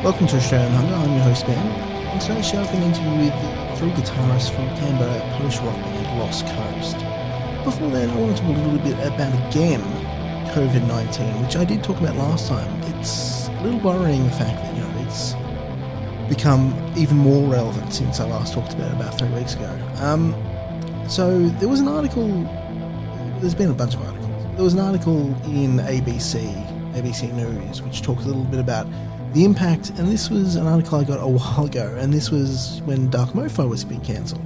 Welcome to Australian Hunger. I'm your host, Ben. On today's show, I've been interviewing with three guitarists from Canberra post-rock band Lost Coast. Before then, I want to talk a little bit about, again, COVID-19, which I did talk about last time. It's a little worrying, the fact that, it's become even more relevant since I last talked about 3 weeks ago. So there was an article, there's been a bunch of articles. There was an article in ABC News, which talked a little bit about the impact, and this was an article I got a while ago, and this was when Dark Mofo was being cancelled.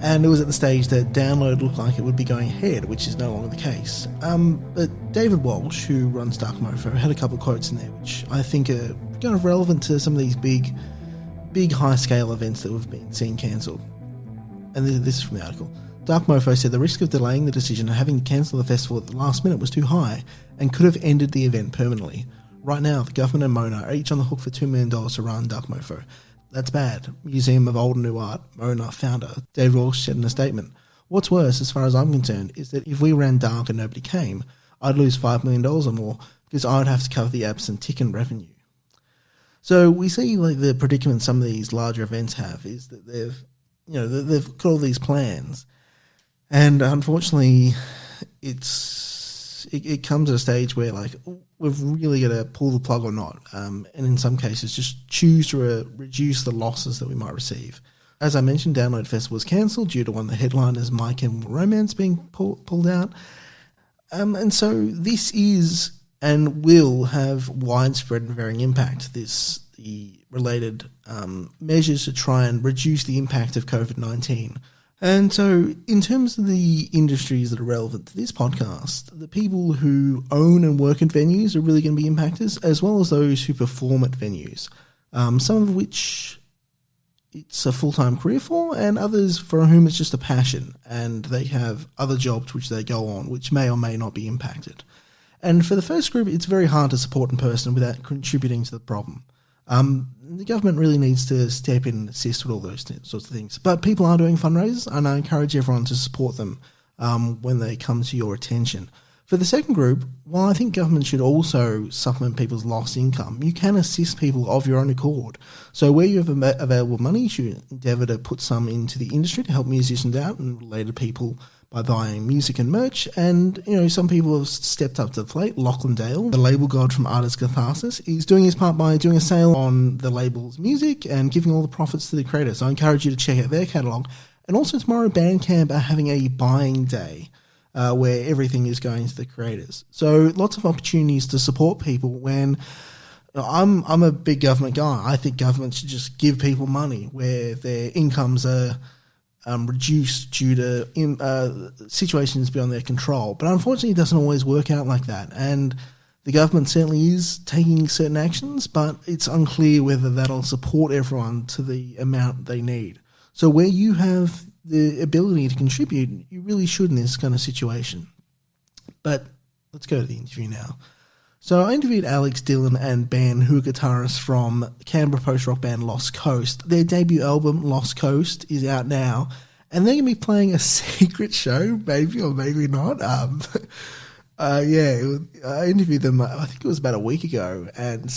And it was at the stage that download looked like it would be going ahead, which is no longer the case. But David Walsh, who runs Dark Mofo, had a couple of quotes in there which I think are kind of relevant to some of these big high-scale events that we've been seeing cancelled. And this is from the article. Dark Mofo said the risk of delaying the decision and having to cancel the festival at the last minute was too high and could have ended the event permanently. Right now, the government and Mona are each on the hook for $2 million to run Dark Mofo. That's bad. Museum of Old and New Art, Mona founder, David Walsh said in a statement. What's worse, as far as I'm concerned, is that if we ran Dark and nobody came, I'd lose $5 million or more because I'd have to cover the absent ticket revenue. So we see the predicament some of these larger events have is that they've got all these plans, and unfortunately, it comes at a stage where we've really got to pull the plug or not, and in some cases just choose to reduce the losses that we might receive. As I mentioned, Download Festival was cancelled due to one of the headliners, My Chemical Romance, being pulled out, and so this is and will have widespread and varying impact. The related measures to try and reduce the impact of COVID-19. And so in terms of the industries that are relevant to this podcast, the people who own and work at venues are really going to be impacted, as well as those who perform at venues, some of which it's a full-time career for, and others for whom it's just a passion, and they have other jobs which they go on, which may or may not be impacted. And for the first group, it's very hard to support in person without contributing to the problem. The government really needs to step in and assist with all those sorts of things. But people are doing fundraisers, and I encourage everyone to support them when they come to your attention. For the second group, while I think government should also supplement people's lost income, you can assist people of your own accord. So where you have available money, you should endeavour to put some into the industry to help musicians out and related people by buying music and merch. And, some people have stepped up to the plate. Lachlan Dale, the label god from Artist Catharsis, is doing his part by doing a sale on the label's music and giving all the profits to the creators. So I encourage you to check out their catalogue. And also tomorrow, Bandcamp are having a buying day where everything is going to the creators. So lots of opportunities to support people when I'm a big government guy. I think government should just give people money where their incomes are reduced due to situations beyond their control. But unfortunately, it doesn't always work out like that. And the government certainly is taking certain actions, but it's unclear whether that'll support everyone to the amount they need. So where you have the ability to contribute, you really should in this kind of situation. But let's go to the interview now. So I interviewed Alex, Dylan and Ben, who are guitarists from Canberra post-rock band Lost Coast. Their debut album, Lost Coast, is out now, and they're going to be playing a secret show, maybe or maybe not. I interviewed them, I think it was about a week ago, and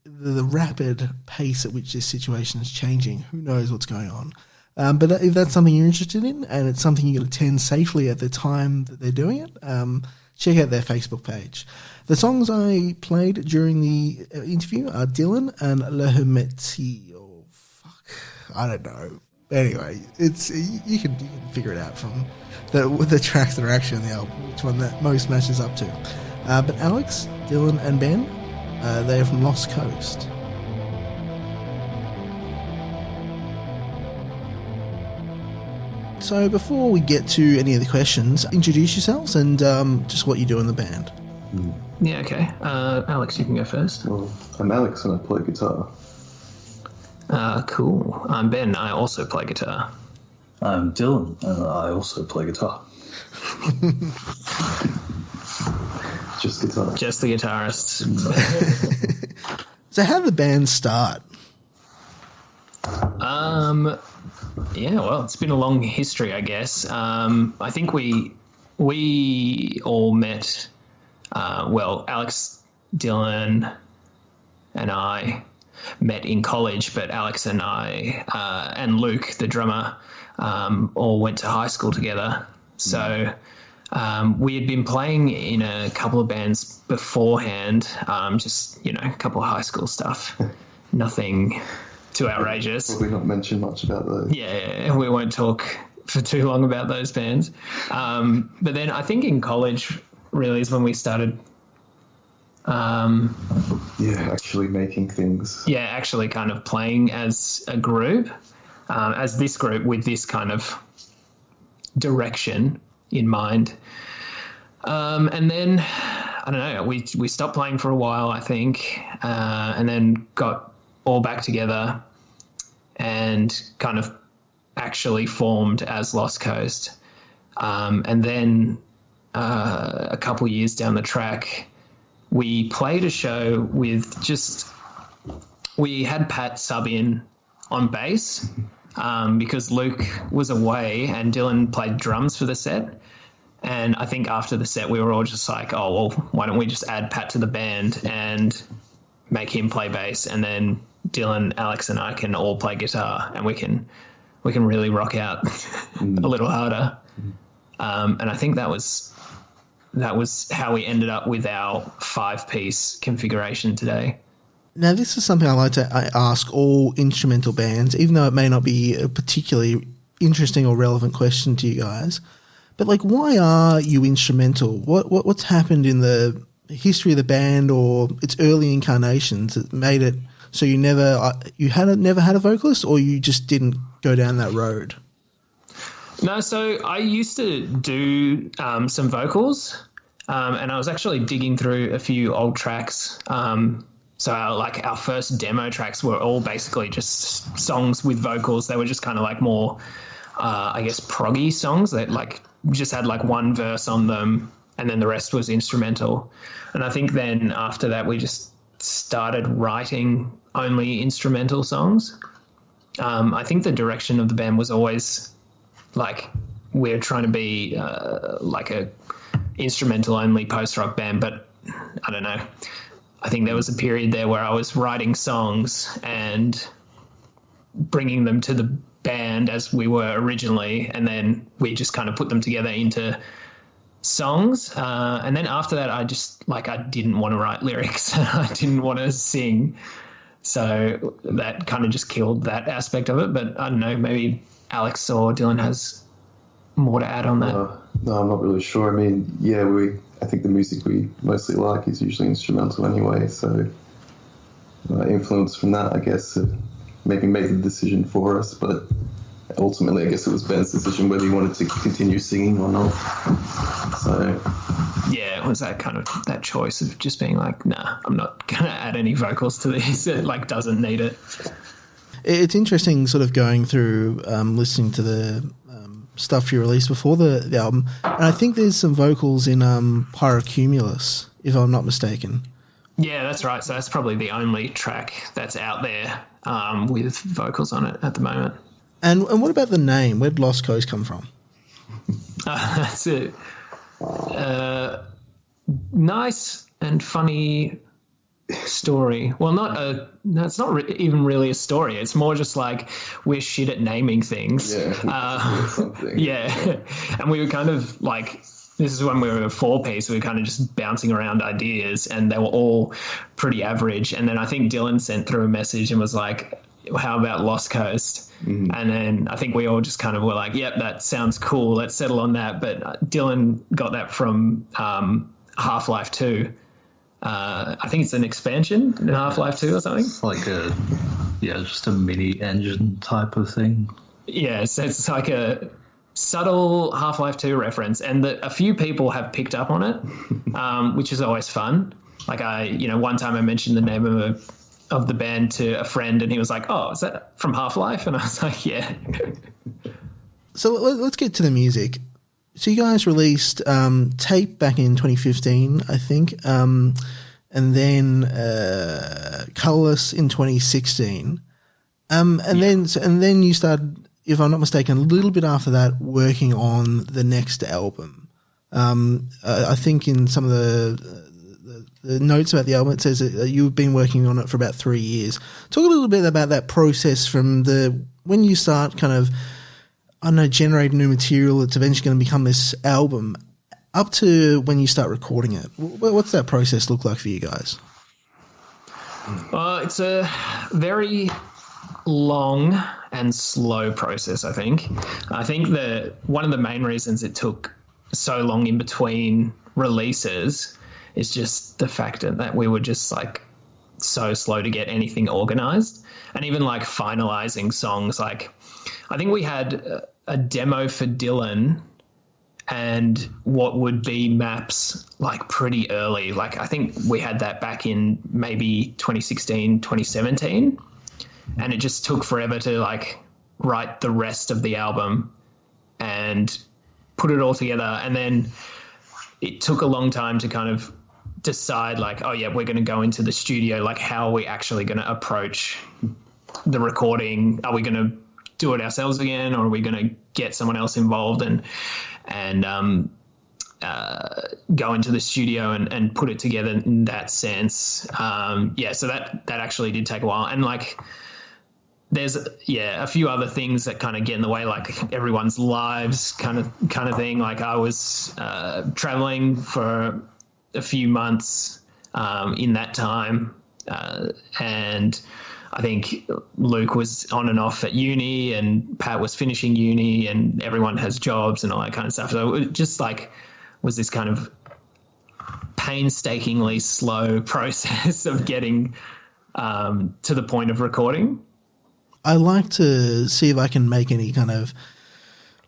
the rapid pace at which this situation is changing, who knows what's going on. But if that's something you're interested in, and it's something you can attend safely at the time that they're doing it, check out their Facebook page. The songs I played during the interview are Dylan and Le Hermetier. Oh, fuck. I don't know. Anyway, you can figure it out from the tracks that are actually on the album, which one that most matches up to. But Alex, Dylan and Ben, they're from Lost Coast. So before we get to any of the questions, introduce yourselves and just what you do in the band. Yeah, okay. Alex, you can go first. Well, I'm Alex and I play guitar. Cool. I'm Ben. I also play guitar. I'm Dylan and I also play guitar. Just guitar. Just the guitarist. So how did the band start? Yeah, well, it's been a long history, I guess. I think we all met, Alex, Dylan, and I met in college, but Alex and I and Luke, the drummer, all went to high school together. So we had been playing in a couple of bands beforehand, just, a couple of high school stuff. Nothing too outrageous. Probably not mention much about those. Yeah, we won't talk for too long about those bands. But then I think in college really is when we started... actually making things. Yeah, actually kind of playing as a group, as this group with this kind of direction in mind. And then, I don't know, we stopped playing for a while, I think, and then got all back together and kind of actually formed as Lost Coast. And then a couple years down the track, we played a show with we had Pat sub in on bass because Luke was away and Dylan played drums for the set. And I think after the set, we were all just like, oh, well, why don't we just add Pat to the band and make him play bass, and then Dylan, Alex and I can all play guitar, and we can really rock out a little harder. And I think that was how we ended up with our 5-piece configuration today. Now, this is something I like to ask all instrumental bands, even though it may not be a particularly interesting or relevant question to you guys. But, why are you instrumental? What's happened in the history of the band or its early incarnations that made it so you never had a vocalist, or you just didn't go down that road? No, so I used to do some vocals, and I was actually digging through a few old tracks. So our first demo tracks were all basically just songs with vocals. They were just kind of more, I guess, proggy songs that just had one verse on them, and then the rest was instrumental. And I think then after that we just started writing only instrumental songs. I think the direction of the band was always we're trying to be a instrumental only post-rock band, but I don't know. I think there was a period there where I was writing songs and bringing them to the band as we were originally, and then we just kind of put them together into songs. And then after that, I just I didn't want to write lyrics. I didn't want to sing. So that kind of just killed that aspect of it. But I don't know, maybe Alex or Dylan has more to add on that. No, I'm not really sure. I mean, I think the music we mostly like is usually instrumental anyway. So influence from that, I guess, maybe made the decision for us. But ultimately, I guess it was Ben's decision whether he wanted to continue singing or not. So yeah, it was that kind of that choice of just being nah, I'm not going to add any vocals to this. It doesn't need it. It's interesting sort of going through listening to the stuff you released before the album, and I think there's some vocals in Pyrocumulus, if I'm not mistaken. Yeah, that's right. So that's probably the only track that's out there with vocals on it at the moment. And what about the name? Where did Lost Coast come from? That's it. Nice and funny story. Well, it's not even really a story. It's more just we're shit at naming things. Yeah. And we were kind of this is when we were a 4-piece. We were kind of just bouncing around ideas, and they were all pretty average. And then I think Dylan sent through a message and was how about Lost Coast? And then I think we all just kind of were yep, that sounds cool. Let's settle on that. But Dylan got that from Half-Life 2. I think it's an expansion in Half-Life 2 or something. It's just a mini engine type of thing. Yeah, so it's a subtle Half-Life 2 reference, and a few people have picked up on it, which is always fun. One time I mentioned the name of the band to a friend, and he was like, "Oh, is that from Half-Life?" And I was like, "Yeah." So let's get to the music. So you guys released Tape back in 2015, I think, and then Colourless in 2016, and then you started, if I'm not mistaken, a little bit after that, working on the next album. I think in some of the the notes about the album, it says that you've been working on it for about 3 years. Talk a little bit about that process from when you start kind of, I don't know, generating new material that's eventually going to become this album, up to when you start recording it. What's that process look like for you guys? It's a very long and slow process, I think. I think that one of the main reasons it took so long in between releases is just the fact that we were just like so slow to get anything organized, and even like finalizing songs. Like I think we had a demo for Dylan and what would be maps like pretty early. Like I think we had that back in maybe 2016, 2017, and it just took forever to like write the rest of the album and put it all together. And then it took a long time to kind of decide like, oh yeah, we're going to go into the studio. Like how are we actually going to approach the recording? Are we going to do it ourselves again, or are we going to get someone else involved and go into the studio and put it together in that sense? So that actually did take a while. And like there's a few other things that kind of get in the way, like everyone's lives kind of thing. Like I was traveling for a few months in that time, and I think Luke was on and off at uni, and Pat was finishing uni, and everyone has jobs and all that kind of stuff. So it just like was this kind of painstakingly slow process of getting to the point of recording. I like to see if I can make any kind of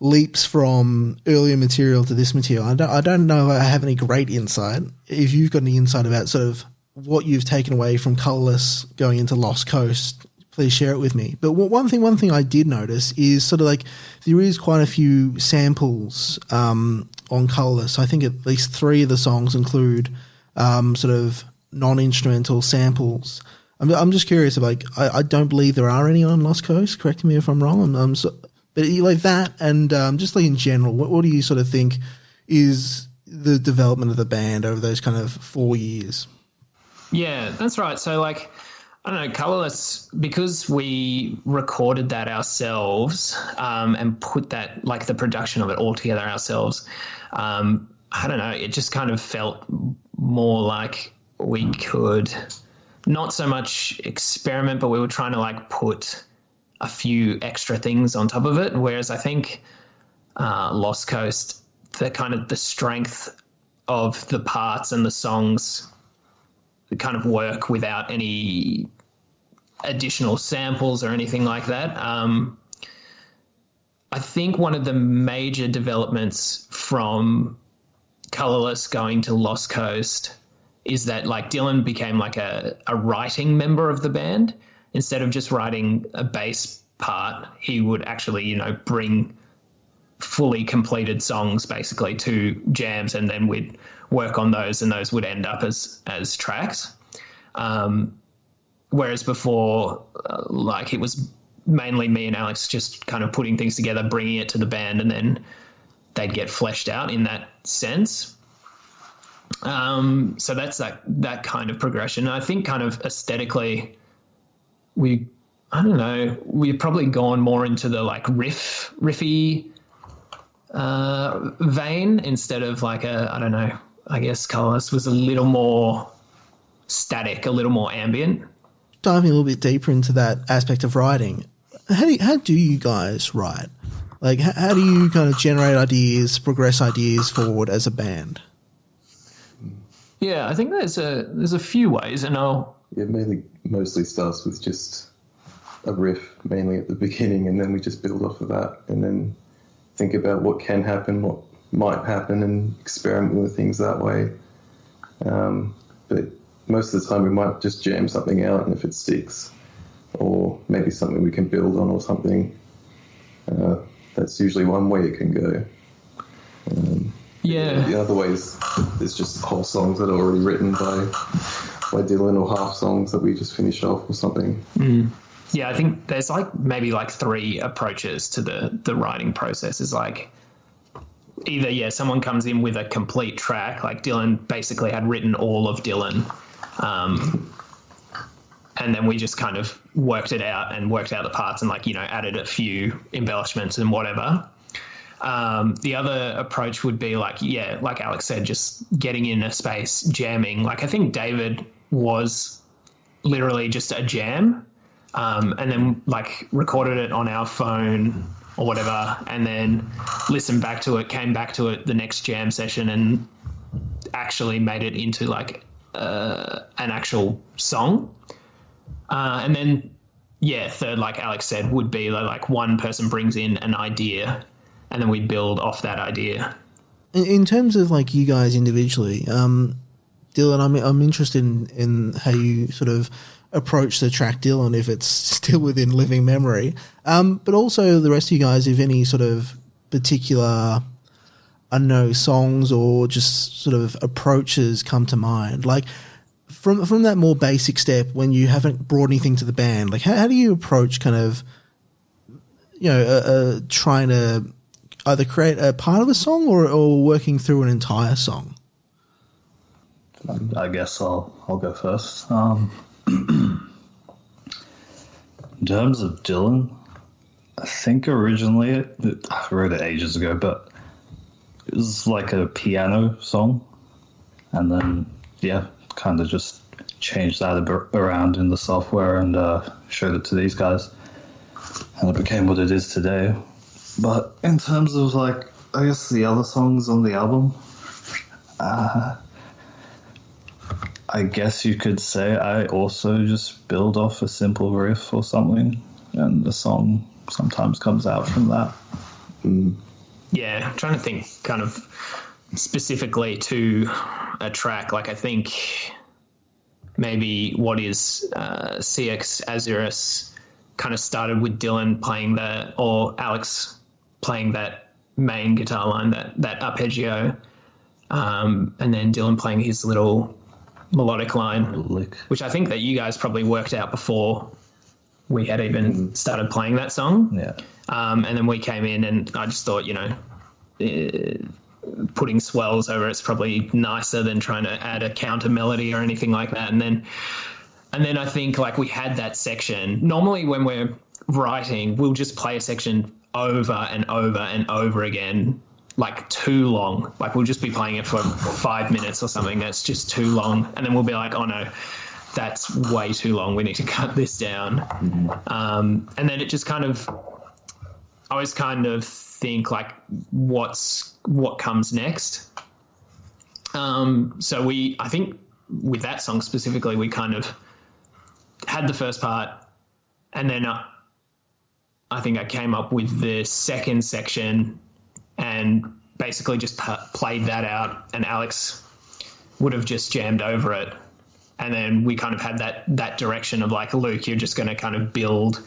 leaps from earlier material to this material. I don't know if I have any great insight. If you've got any insight about sort of what you've taken away from Colourless going into Lost Coast, please share it with me. But one thing I did notice is sort of like there is quite a few samples on Colourless. I think at least 3 of the songs include sort of non-instrumental samples. I'm just curious. Like I don't believe there are any on Lost Coast. Correct me if I'm wrong. But like that, and just like in general, what do you sort of think is the development of the band over those kind of 4 years? Yeah, that's right. So like, I don't know, Colourless, because we recorded that ourselves and put that, like the production of it all together ourselves, I don't know, it just kind of felt more like we could not so much experiment, but we were trying to like put a few extra things on top of it. Whereas I think Lost Coast, the strength of the parts and the songs kind of work without any additional samples or anything like that. I think one of the major developments from Colourless going to Lost Coast is that like Dylan became like a writing member of the band. Instead of just writing a bass part, he would actually, bring fully completed songs basically to jams, and then we'd work on those, and those would end up as tracks. Whereas before, like it was mainly me and Alex just kind of putting things together, bringing it to the band, and then they'd get fleshed out in that sense. So that's that kind of progression. I think kind of aesthetically, we've probably gone more into the like riffy vein instead of like I guess Colourless was a little more static, a little more ambient. Diving a little bit deeper into that aspect of writing, how do you guys write? Like, how do you kind of generate ideas, progress ideas forward as a band? Yeah, I think there's a few ways, and mostly starts with just a riff, mainly at the beginning, and then we just build off of that, and then think about what can happen, what might happen, and experiment with things that way. But most of the time we might just jam something out, and if it sticks, or maybe something we can build on or something, that's usually one way it can go. The other ways, there's just whole songs that are already written by Dylan, or half songs that we just finish off or something. Yeah, I think there's maybe 3 approaches to the writing process. Is like either someone comes in with a complete track, like Dylan basically had written all of Dylan, and then we just kind of worked it out and worked out the parts and added a few embellishments and whatever. The other approach would be like Alex said, just getting in a space, jamming. Like I think David was literally just a jam, and then like recorded it on our phone or whatever, and then listened back to it, came back to it the next jam session and actually made it into like an actual song. And then, third, like Alex said, would be like one person brings in an idea and then we build off that idea. In terms of like you guys individually, Dylan, I'm interested in how you sort of approach the track, Dylan, if it's still within living memory. But also the rest of you guys, if any sort of particular, I don't know, songs or just sort of approaches come to mind. Like from that more basic step when you haven't brought anything to the band, like how do you approach kind of, trying to either create a part of a song or working through an entire song? I guess I'll go first. In terms of Dylan, I think originally I wrote it ages ago, but it was like a piano song, and then kind of just changed that around in the software and showed it to these guys, and it became what it is today. But in terms of like, I guess the other songs on the album, I guess you could say I also just build off a simple riff or something, and the song sometimes comes out from that. Yeah, I'm trying to think kind of specifically to a track. Like I think maybe what is CX Azurus kind of started with Dylan playing or Alex playing that main guitar line, that arpeggio, and then Dylan playing his little melodic line, which I think that you guys probably worked out before we had even started playing that song. Yeah. And then we came in and I just thought, putting swells over it's probably nicer than trying to add a counter melody or anything like that. And then I think like we had that section. Normally when we're writing, we'll just play a section over and over and over again, like too long. Like we'll just be playing it for 5 minutes or something that's just too long, and then we'll be like, oh no, that's way too long, we need to cut this down. And then it just kind of, I always kind of think like what comes next. So I think with that song specifically, we kind of had the first part, and then I think I came up with the second section and basically just played that out, and Alex would have just jammed over it. And then we kind of had that direction of like, Luke, you're just going to kind of build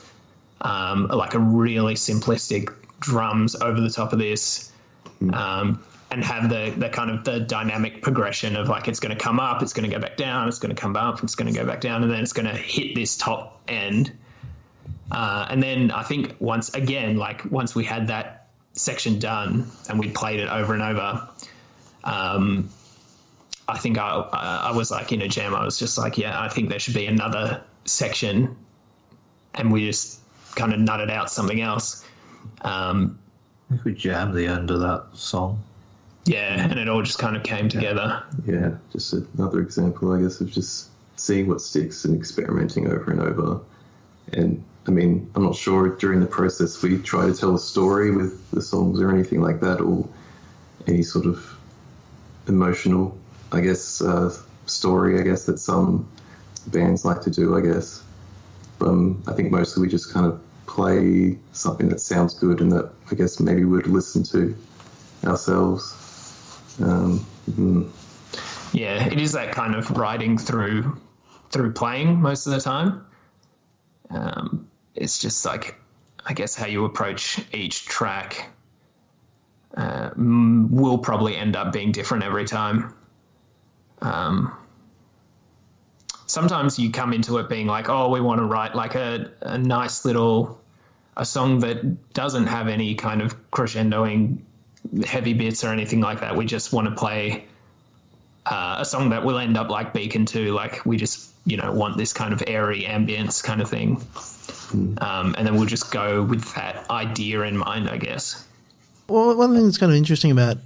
like a really simplistic drums over the top of this, and have the kind of the dynamic progression of like, it's going to come up, it's going to go back down, it's going to come up, it's going to go back down, and then it's going to hit this top end. And then I think once we had that section done and we played it over and over, I think I was like in a jam, I was just like, I think there should be another section, and we just kind of nutted out something else. I think we jammed the end of that song. Yeah, and it all just kind of came together. Yeah, just another example, I guess, of just seeing what sticks and experimenting over and over. And I mean, I'm not sure during the process we try to tell a story with the songs or anything like that, or any sort of emotional, I guess, story, I guess, that some bands like to do, I guess. But I think mostly we just kind of play something that sounds good and that I guess maybe we'd listen to ourselves. Yeah, it is that kind of riding through playing most of the time. It's just like, I guess how you approach each track will probably end up being different every time. Sometimes you come into it being like, oh, we want to write like a nice little, a song that doesn't have any kind of crescendoing heavy bits or anything like that. We just want to play a song that will end up like Beacon 2. Like we just, want this kind of airy ambience kind of thing. And then we'll just go with that idea in mind, I guess. Well, one thing that's kind of interesting about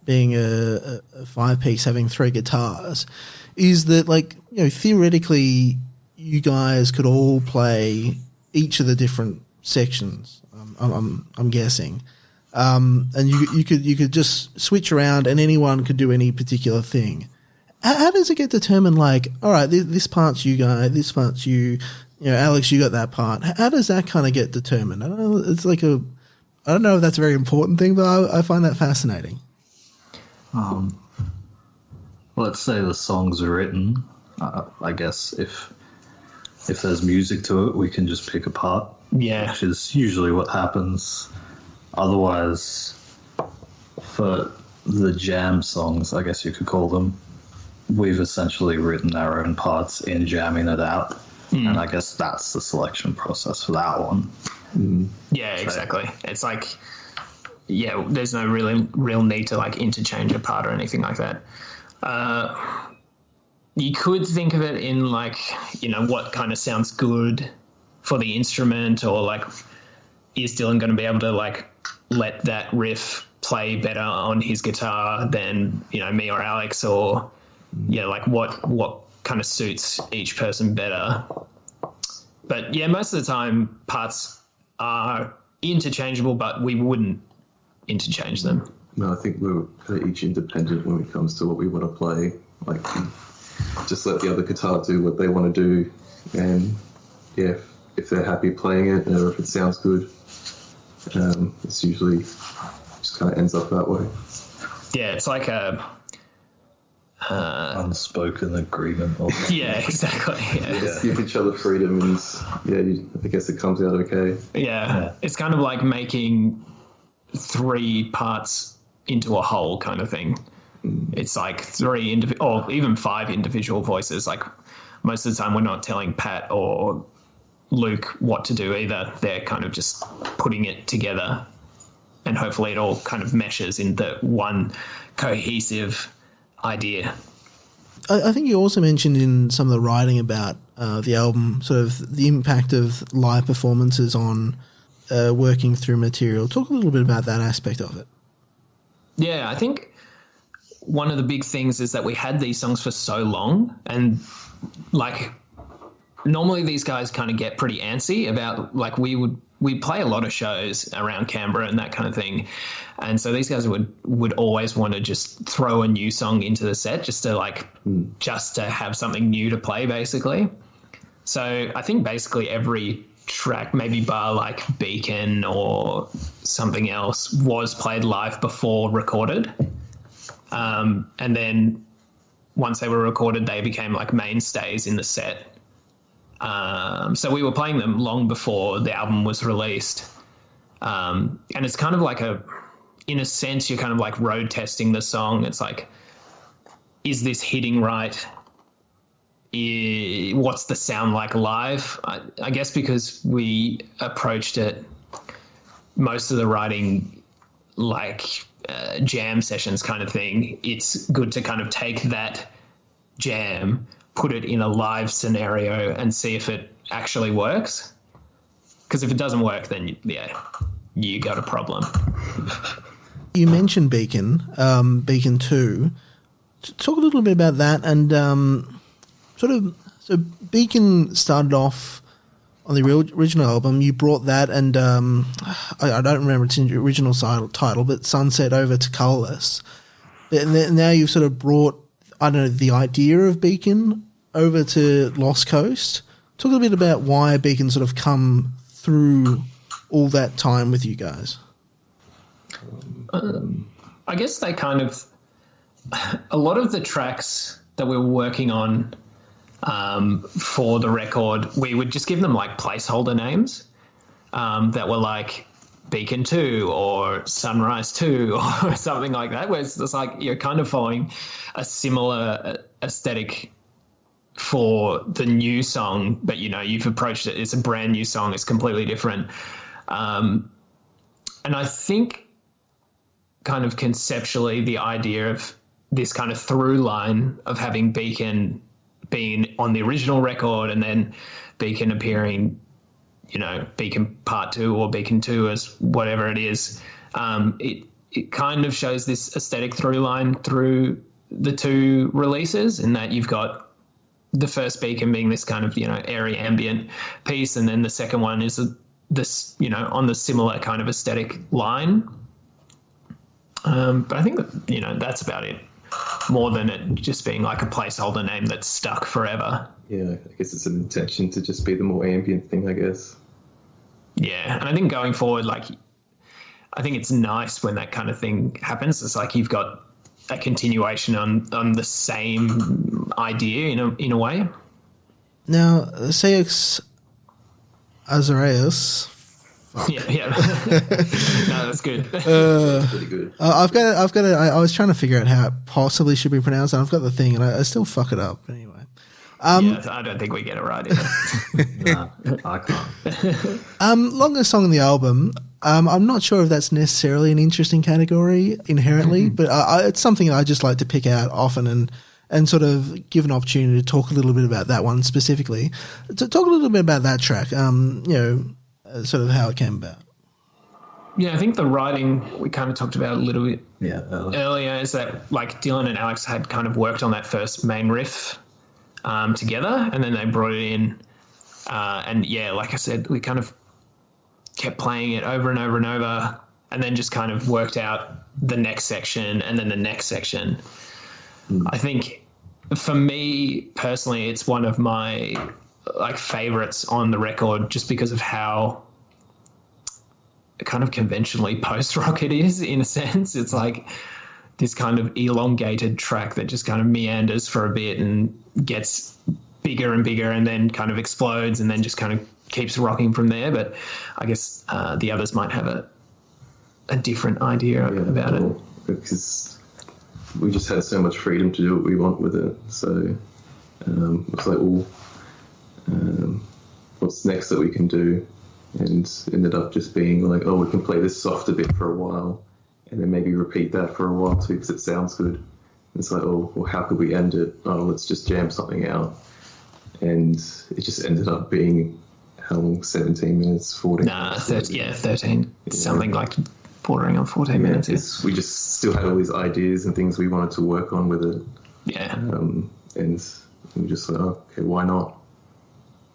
being a five-piece having three guitars is that, like, theoretically you guys could all play each of the different sections, I'm guessing. And you could just switch around and anyone could do any particular thing. How does it get determined, like, all right, this part's you guys, this part's you, Alex, you got that part. How does that kind of get determined? I don't know. It's like I don't know if that's a very important thing, but I find that fascinating. Let's say the song's written. I guess if there's music to it, we can just pick a part. Yeah. Which is usually what happens. Otherwise, for the jam songs, I guess you could call them, we've essentially written our own parts in jamming it out. And I guess that's the selection process for that one. Yeah, exactly. It's like, there's no real need to like interchange a part or anything like that. You could think of it in like, what kind of sounds good for the instrument, or like, is Dylan going to be able to like let that riff play better on his guitar than, me or Alex, or like what kind of suits each person better. But yeah, most of the time parts are interchangeable, but we wouldn't interchange them. No, I think we're kind of each independent when it comes to what we want to play. Like, just let the other guitar do what they want to do, and if they're happy playing it, or if it sounds good, it's usually just kind of ends up that way. Yeah, it's like a unspoken agreement. Yeah, exactly. Yeah. Just give each other freedom, and I guess it comes out okay. Yeah, it's kind of like making three parts into a whole kind of thing. It's like three or even five individual voices. Like most of the time we're not telling Pat or Luke what to do either. They're kind of just putting it together, and hopefully it all kind of meshes into one cohesive idea. I think you also mentioned in some of the writing about the album, sort of the impact of live performances on working through material. Talk a little bit about that aspect of it. Yeah, I think one of the big things is that we had these songs for so long, and like normally these guys kind of get pretty antsy about, like, we'd play a lot of shows around Canberra and that kind of thing. And so these guys would always want to just throw a new song into the set just to have something new to play, basically. So I think basically every track, maybe bar like Beacon or something else, was played live before recorded. And then once they were recorded, they became like mainstays in the set. So we were playing them long before the album was released. And it's kind of like in a sense, you're kind of like road testing the song. It's like, is this hitting right? What's the sound like live? I guess because we approached it, most of the writing like jam sessions kind of thing, it's good to kind of take that jam, put it in a live scenario and see if it actually works. Because if it doesn't work, then you got a problem. You mentioned Beacon, Beacon 2. Talk a little bit about that, and so Beacon started off on the original album. You brought that, and I don't remember its original title, but Sunset over to Colourless. And now you've sort of brought, I don't know, the idea of Beacon over to Lost Coast. Talk a bit about why Beacon sort of come through all that time with you guys. I guess they kind of, a lot of the tracks that we were working on for the record, we would just give them like placeholder names that were like Beacon 2 or Sunrise 2 or something like that, where it's just like you're kind of following a similar aesthetic for the new song, but you've approached it, it's a brand new song, it's completely different. And I think kind of conceptually the idea of this kind of through line of having Beacon being on the original record and then Beacon appearing, Beacon Part 2 or Beacon 2 as whatever it is. It kind of shows this aesthetic through line through the two releases, in that you've got the first Beacon being this kind of, airy ambient piece, and then the second one is this, on the similar kind of aesthetic line. But I think that, that's about it, more than it just being like a placeholder name that's stuck forever. Yeah, I guess it's an intention to just be the more ambient thing, I guess. Yeah, and I think going forward, I think it's nice when that kind of thing happens. It's like you've got a continuation on the same idea in a way. Now, Seix Azarias. Yeah. No, that's good. Pretty good. I've got. I was trying to figure out how it possibly should be pronounced, and I've got the thing, and I still fuck it up. Anyway. I don't think we get it right either. Nah, I can't. Longest song on the album. I'm not sure if that's necessarily an interesting category inherently, but it's something I just like to pick out often and sort of give an opportunity to talk a little bit about that one specifically. To talk a little bit about that track, sort of how it came about. Yeah, I think the writing we kind of talked about a little bit earlier is that Dylan and Alex had kind of worked on that first main riff together, and then they brought it in, and like I said, we kind of kept playing it over and over and over, and then just kind of worked out the next section and then the next section. I think for me personally, it's one of my favorites on the record, just because of how kind of conventionally post-rock it is, in a sense. It's like this kind of elongated track that just kind of meanders for a bit and gets bigger and bigger and then kind of explodes and then just kind of keeps rocking from there. But I guess the others might have a different idea about it. Because we just had so much freedom to do what we want with it. So it's like, what's next that we can do? And ended up just being like, we can play this softer bit for a while and then maybe repeat that for a while too because it sounds good. And it's like, how could we end it? Let's just jam something out. And it just ended up being, how long, 17 minutes, 14 minutes? 13. It's something like bordering on 14 minutes. Yeah. We just still had all these ideas and things we wanted to work on with it. Yeah. And we just thought, okay, why not?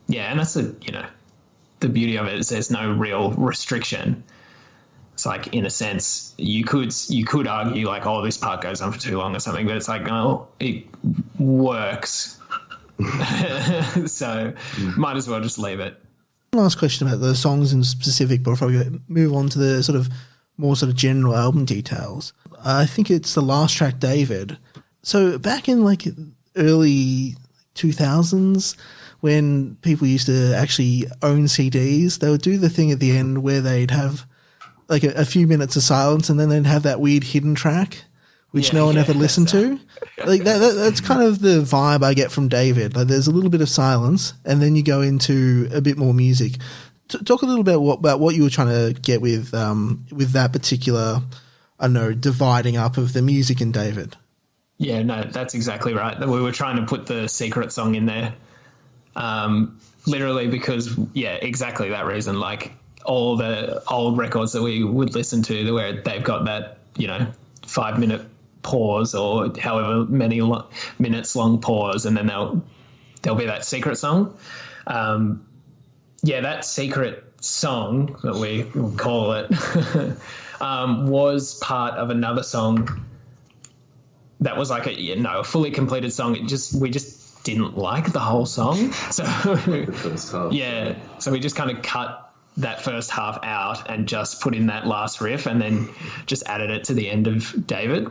Yeah, and that's the beauty of it is there's no real restriction. It's like, in a sense, you could argue like, this part goes on for too long or something, but it's like, it works. So might as well just leave it. Last question about the songs in specific before we move on to the sort of more sort of general album details. I think it's the last track, David. So back in early 2000s, when people used to actually own CDs, they would do the thing at the end where they'd have a few minutes of silence and then they'd have that weird hidden track, which no one ever listened to. That's kind of the vibe I get from David. There's a little bit of silence and then you go into a bit more music. Talk a little bit about what you were trying to get with that particular, dividing up of the music in David. Yeah, no, that's exactly right. We were trying to put the secret song in there. Literally because, exactly that reason. Like all the old records that we would listen to where they've got that, 5-minute pause or however many minutes long pause, and then there'll be that secret song. That secret song that we call it was part of another song that was like a fully completed song. We just didn't like the whole song, so so we just kind of cut that first half out and just put in that last riff and then just added it to the end of David.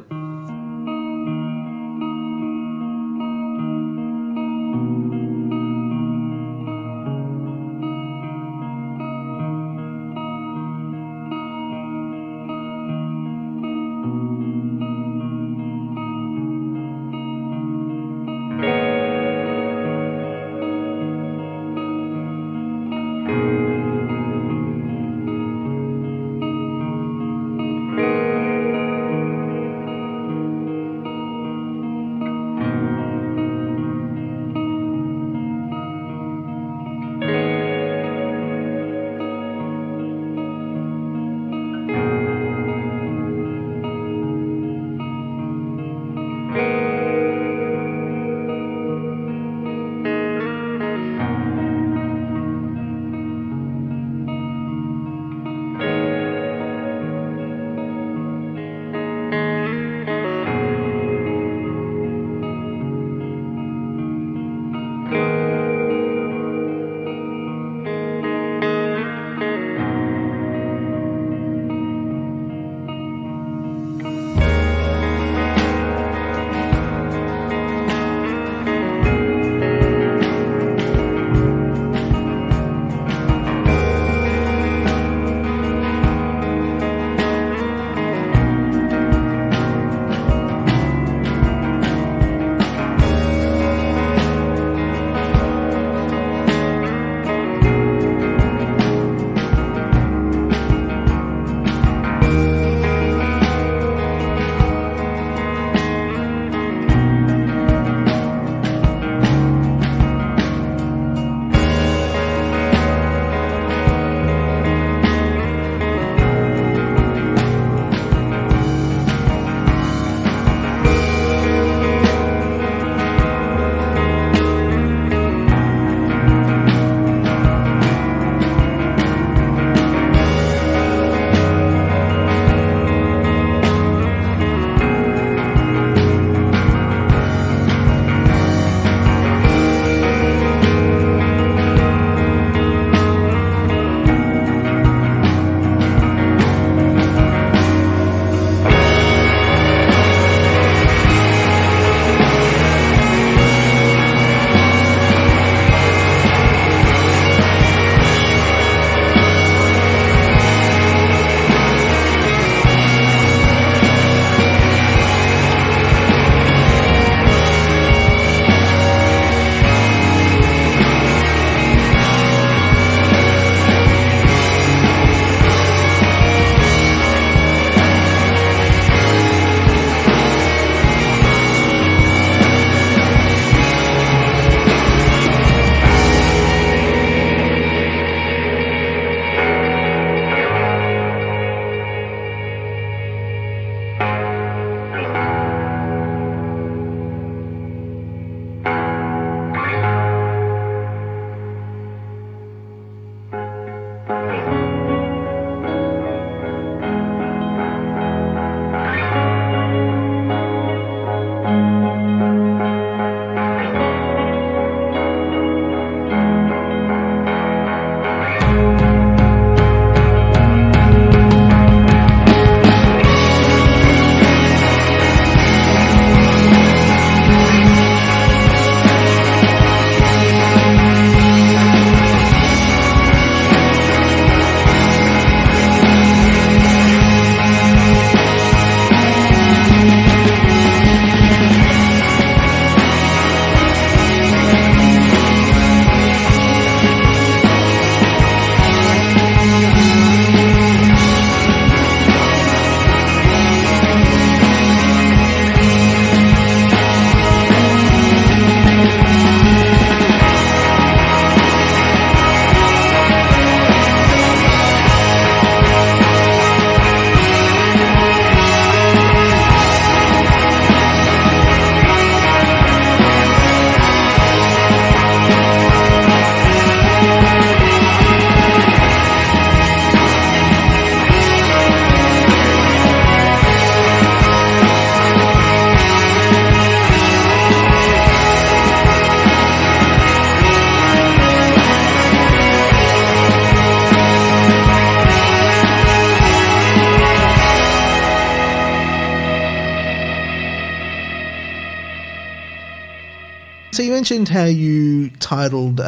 So you mentioned how you titled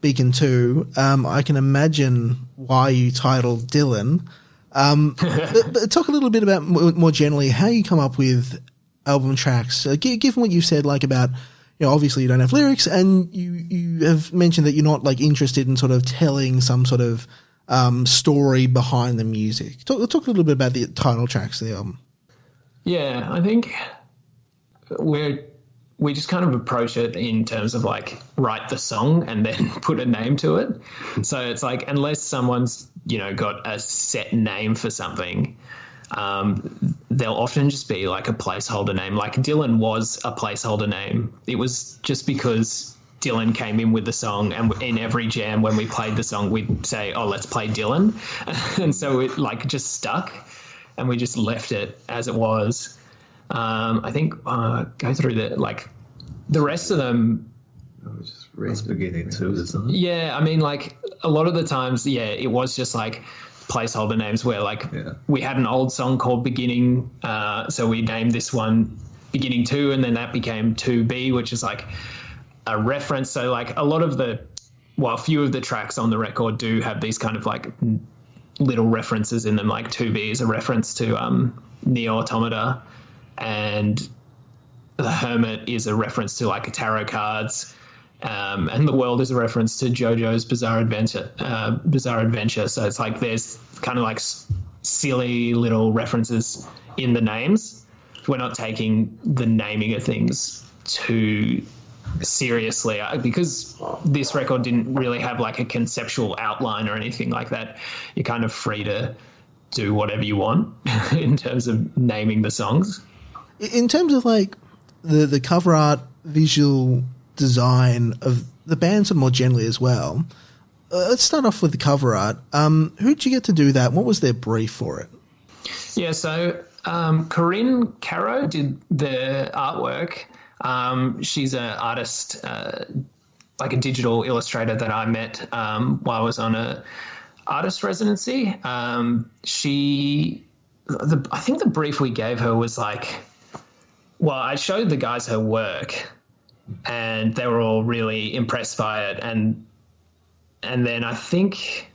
Beacon 2. I can imagine why you titled Dylan. But talk a little bit about more generally how you come up with album tracks. Given what you've said, like about, obviously you don't have lyrics, and you have mentioned that you're not like interested in sort of telling some sort of story behind the music. Talk a little bit about the title tracks of the album. Yeah, I think we just kind of approach it in terms of like write the song and then put a name to it. So it's like, unless someone's, got a set name for something, they'll often just be like a placeholder name. Like Dylan was a placeholder name. It was just because Dylan came in with the song, and in every jam when we played the song, we'd say, oh, let's play Dylan. And so it like just stuck, and we just left it as it was. I think go through the rest of them. It's beginning too, isn't it? Yeah, I mean, like a lot of the times, it was just like placeholder names where we had an old song called Beginning, so we named this one Beginning 2, and then that became 2B, which is like a reference. So like a lot of a few of the tracks on the record do have these kind of like little references in them. Like 2B is a reference to Near Automata, and The Hermit is a reference to like tarot cards, and The World is a reference to JoJo's Bizarre Adventure. So it's like there's kind of like silly little references in the names. We're not taking the naming of things too seriously, because this record didn't really have like a conceptual outline or anything like that. You're kind of free to do whatever you want in terms of naming the songs. In terms of like the cover art, visual design of the band, and more generally as well, let's start off with the cover art. Who'd you get to do that? What was their brief for it? Yeah, so Corinne Caro did the artwork. She's an artist, like a digital illustrator that I met while I was on a artist residency. I think the brief we gave her was like, well, I showed the guys her work, and they were all really impressed by it, and then I think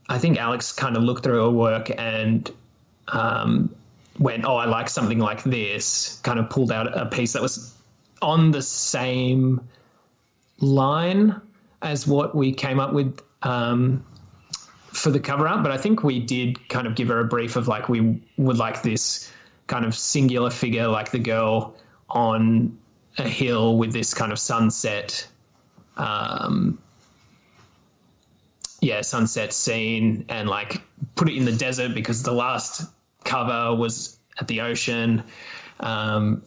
Alex kind of looked through her work and went, oh, I like something like this, kind of pulled out a piece that was on the same line as what we came up with for the cover art. But I think we did kind of give her a brief of like, we would like this kind of singular figure, like the girl on a hill with this kind of sunset, sunset scene, and like put it in the desert because the last cover was at the ocean. And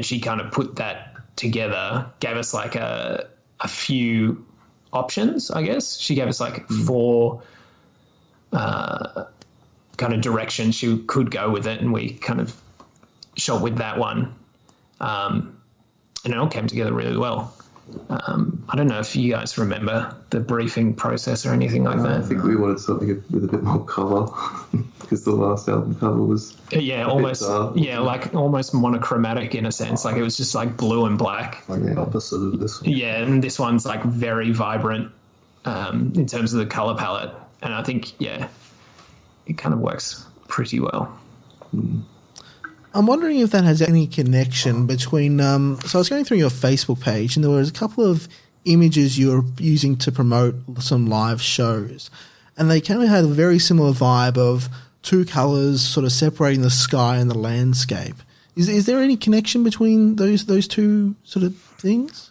she kind of put that together, gave us like a few options, I guess. She gave us like 4 kind of directions she could go with it, and we kind of shot with that one. And it all came together really well. I don't know if you guys remember the briefing process or anything like that. I think we wanted something with a bit more colour because the last album cover was like almost monochromatic in a sense. Like it was just like blue and black. Like the opposite of this one. Yeah, and this one's like very vibrant in terms of the colour palette. And I think, it kind of works pretty well. I'm wondering if that has any connection between... so I was going through your Facebook page, and there was a couple of images you were using to promote some live shows, and they kind of had a very similar vibe of 2 colours sort of separating the sky and the landscape. Is there any connection between those 2 sort of things?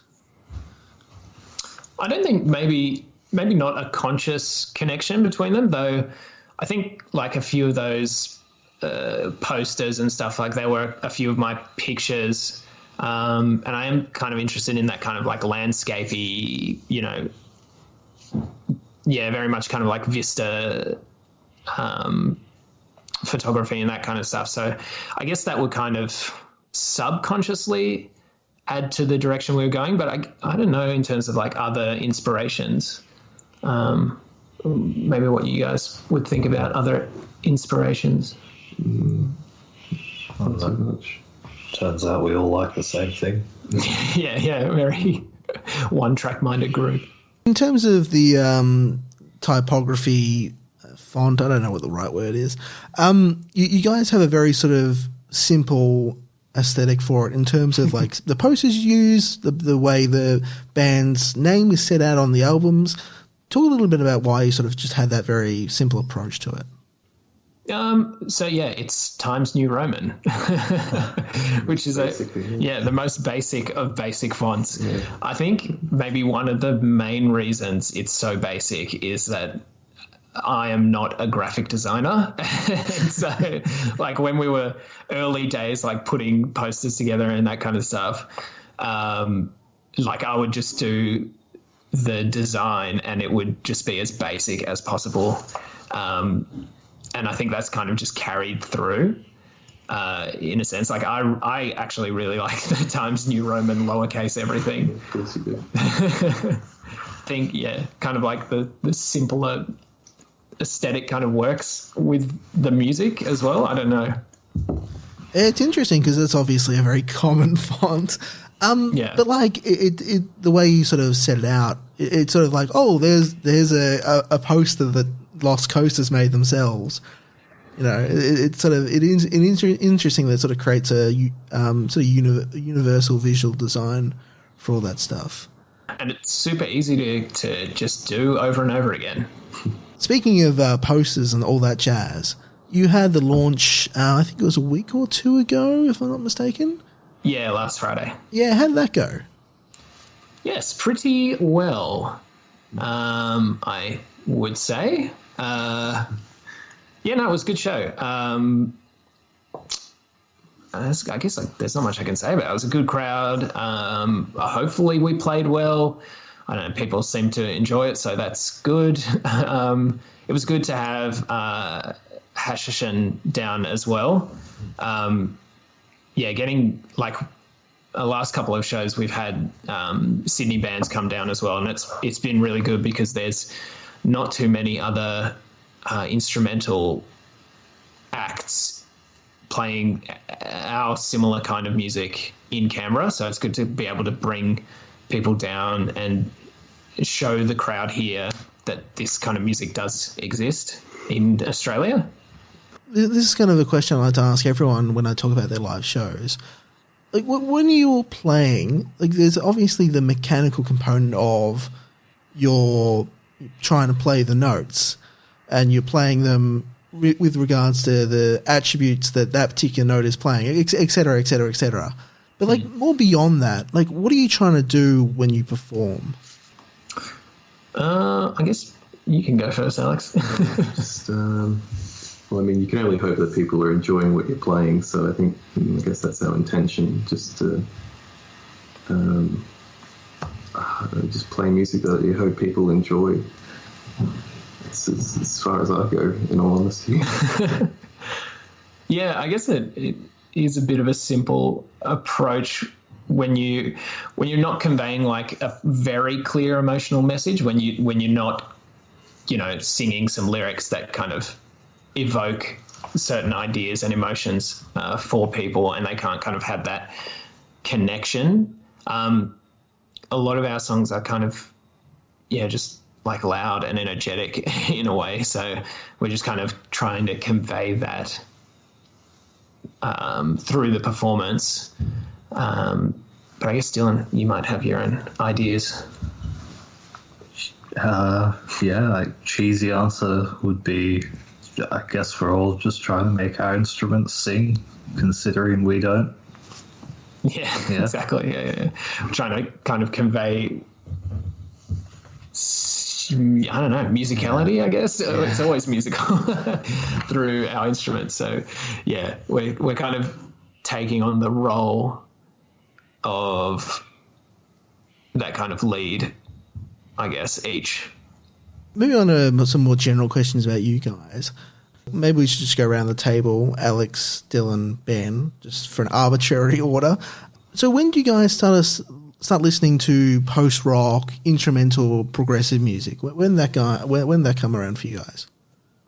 I don't think maybe not a conscious connection between them, though. I think like a few of those posters and stuff, like there were a few of my pictures, and I am kind of interested in that kind of like landscapey, very much kind of like vista photography and that kind of stuff. So I guess that would kind of subconsciously add to the direction we were going, but I don't know in terms of like other inspirations. Maybe what you guys would think about other inspirations. Not so much. Turns out we all like the same thing. yeah, very one-track-minded group. In terms of the typography, font, I don't know what the right word is. You guys have a very sort of simple aesthetic for it in terms of like the posters you use, the way the band's name is set out on the albums. Talk a little bit about why you sort of just had that very simple approach to it. So yeah, it's Times New Roman, which is the most basic of basic fonts. Yeah. I think maybe one of the main reasons it's so basic is that I am not a graphic designer. And so like when we were early days, like putting posters together and that kind of stuff, like I would just do the design and it would just be as basic as possible. And I think that's kind of just carried through in a sense. Like I actually really like the Times New Roman lowercase everything. Of course you do. I think, yeah, kind of like the simpler aesthetic kind of works with the music as well. I don't know. It's interesting because it's obviously a very common font. But like it the way you sort of set it out, it's sort of like, oh, there's a poster that Lost Coast has made themselves. You know, it's sort of interesting that it sort of creates a sort of universal visual design for all that stuff. And it's super easy to just do over and over again. Speaking of posters and all that jazz, you had the launch, I think it was a week or two ago, if I'm not mistaken. Yeah, last Friday. Yeah, how did that go? Yes, pretty well, I would say. It was a good show. I guess there's not much I can say about it. It was a good crowd. Hopefully we played well. I don't know, people seem to enjoy it, so that's good. It was good to have Hashishin down as well. Getting like the last couple of shows we've had Sydney bands come down as well, and it's been really good because there's not too many other instrumental acts playing our similar kind of music in Canberra, so it's good to be able to bring people down and show the crowd here that this kind of music does exist in Australia. This is kind of a question I like to ask everyone when I talk about their live shows. Like when you're playing, like there's obviously the mechanical component of you're trying to play the notes and you're playing them with regards to the attributes that particular note is playing, et cetera, et cetera, et cetera. But like more beyond that, like what are you trying to do when you perform? I guess you can go first, Alex. Well, I mean, you can only hope that people are enjoying what you're playing. So I guess that's our intention, just to just play music that you hope people enjoy. It's as far as I go, in all honesty. Yeah, I guess it is a bit of a simple approach when you're not conveying like a very clear emotional message, when you're not, singing some lyrics that kind of evoke certain ideas and emotions for people, and they can't kind of have that connection. A lot of our songs are kind of, just like loud and energetic in a way. So we're just kind of trying to convey that through the performance. But I guess, Dylan, you might have your own ideas. Cheesy answer would be, I guess we're all just trying to make our instruments sing, considering we don't. Yeah. Exactly. Yeah. I'm trying to kind of convey, I don't know, musicality, I guess. Yeah. It's always musical through our instruments. So, yeah, we're kind of taking on the role of that kind of lead, I guess, each. Moving on to some more general questions about you guys. Maybe we should just go around the table, Alex, Dylan, Ben, just for an arbitrary order. So when do you guys start listening to post-rock, instrumental, progressive music? When that come around for you guys?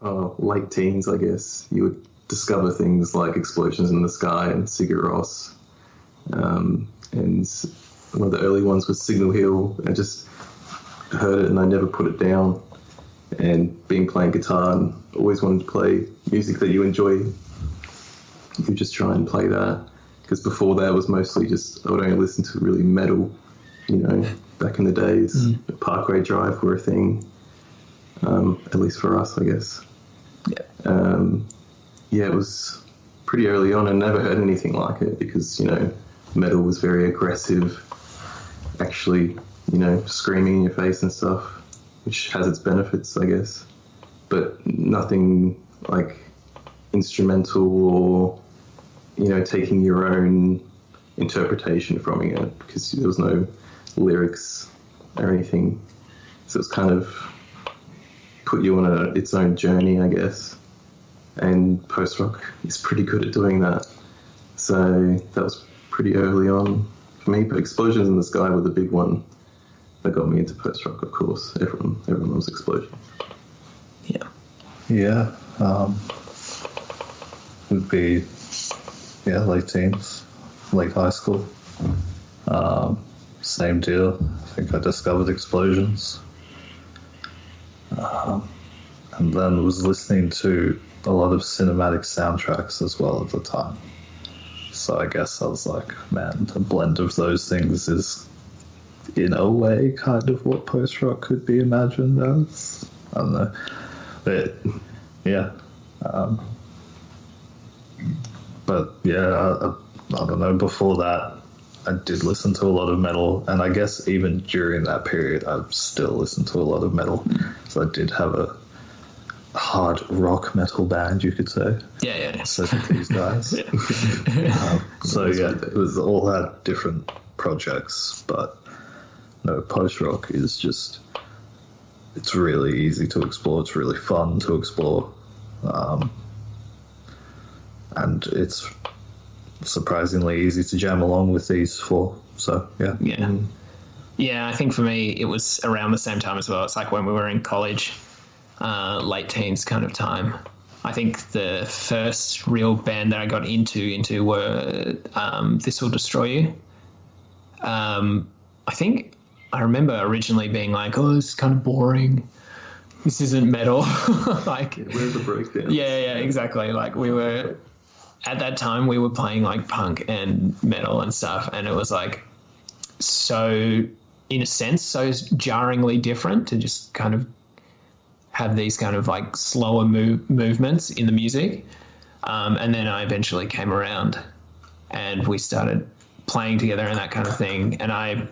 Late teens, I guess. You would discover things like Explosions in the Sky and Sigur Rós. And one of the early ones was Signal Hill. I just heard it and I never put it down. And being playing guitar and always wanted to play music that you enjoy, you just try and play that. Because before that, it was mostly just, I would only listen to really metal, back in the days. Parkway Drive were a thing, at least for us, I guess. Yeah. It was pretty early on. I never heard anything like it because, metal was very aggressive, actually, screaming in your face and stuff, which has its benefits, I guess. But nothing like instrumental or, taking your own interpretation from it, because there was no lyrics or anything. So it's kind of put you on its own journey, I guess. And post-rock is pretty good at doing that. So that was pretty early on for me. But Explosions in the Sky were the big one that got me into post-rock, of course. Everyone loves Explosions. Yeah. Would be, late teens, late high school. Same deal. I think I discovered Explosions. And then was listening to a lot of cinematic soundtracks as well at the time. So I guess I was like, man, a blend of those things is, in a way, kind of what post-rock could be imagined as. I don't know. But, yeah. I don't know, before that, I did listen to a lot of metal, and I guess even during that period, I've still listened to a lot of metal. So I did have a hard rock metal band, you could say. Yeah. So did these guys. It was all had different projects, but no, post-rock is just, it's really easy to explore, it's really fun to explore, and it's surprisingly easy to jam along with these four. So yeah, I think for me it was around the same time as well. It's like when we were in college, late teens kind of time. I think the first real band that I got into were This Will Destroy You. I think I remember originally being like, oh, this is kind of boring, this isn't metal. Like, where's the breakdown? Yeah, exactly. Like, we were at that time we were playing like punk and metal and stuff, and it was like so, in a sense, so jarringly different to just kind of have these kind of like slower movements in the music. And then I eventually came around and we started playing together and that kind of thing. And I